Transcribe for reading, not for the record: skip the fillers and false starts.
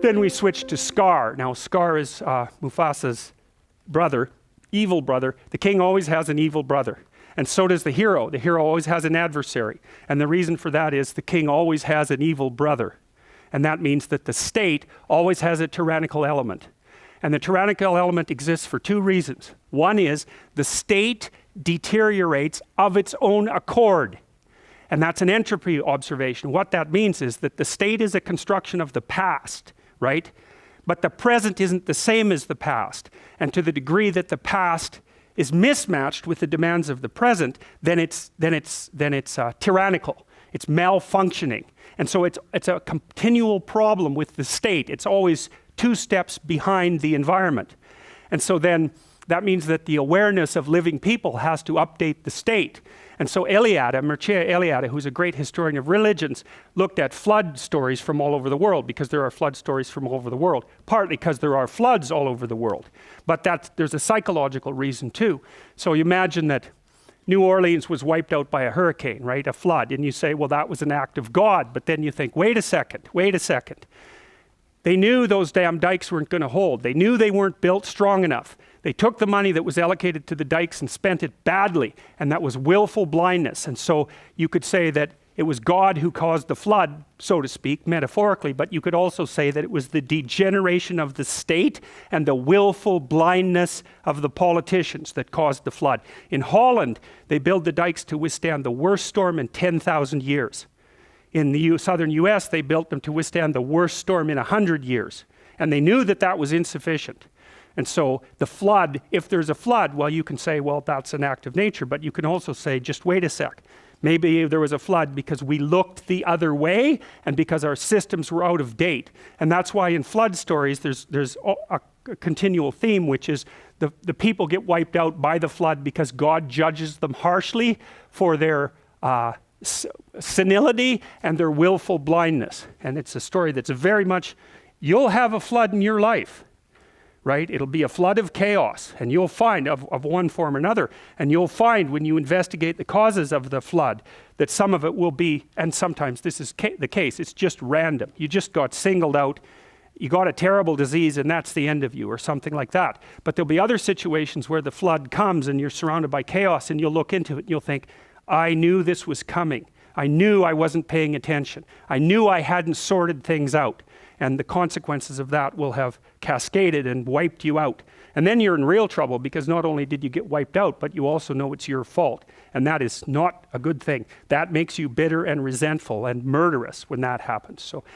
Then we switch to Scar. Now Scar is Mufasa's brother, evil brother. The king always has an evil brother. And so does the hero. The hero always has an adversary. And the reason for that is the king always has an evil brother. And that means that the state always has a tyrannical element. And the tyrannical element exists for two reasons. One is the state deteriorates of its own accord. And that's an entropy observation. What that means is that the state is a construction of the past, right? But the present isn't the same as the past. And to the degree that the past is mismatched with the demands of the present, then it's tyrannical. It's malfunctioning. And so it's a continual problem with the state. It's always 2 steps behind the environment. And so then that means that the awareness of living people has to update the state. And so Mircea Eliade, who's a great historian of religions, looked at flood stories from all over the world, because there are flood stories from all over the world, partly because there are floods all over the world. But there's a psychological reason too. So you imagine that New Orleans was wiped out by a hurricane, right? A flood. And you say, well, that was an act of God. But then you think, wait a second. They knew those damn dikes weren't going to hold. They knew they weren't built strong enough. They took the money that was allocated to the dikes and spent it badly, and that was willful blindness. And so you could say that it was God who caused the flood, so to speak, metaphorically, but you could also say that it was the degeneration of the state and the willful blindness of the politicians that caused the flood. In Holland, they built the dikes to withstand the worst storm in 10,000 years. In the southern US, they built them to withstand the worst storm in 100 years. And they knew that that was insufficient. And so the flood, if there's a flood, well, you can say, well, that's an act of nature. But you can also say, just wait a sec. Maybe there was a flood because we looked the other way and because our systems were out of date. And that's why in flood stories, there's a continual theme, which is the people get wiped out by the flood because God judges them harshly for their senility and their willful blindness. And it's a story that's very much, you'll have a flood in your life, right? It'll be a flood of chaos, and you'll find of one form or another, and you'll find when you investigate the causes of the flood that some of it will be, and sometimes this is the case, it's just random. You just got singled out, you got a terrible disease, and that's the end of you, or something like that. But there'll be other situations where the flood comes and you're surrounded by chaos, and you'll look into it and you'll think, I knew this was coming. I knew I wasn't paying attention. I knew I hadn't sorted things out. And the consequences of that will have cascaded and wiped you out. And then you're in real trouble, because not only did you get wiped out, but you also know it's your fault. And that is not a good thing. That makes you bitter and resentful and murderous when that happens. So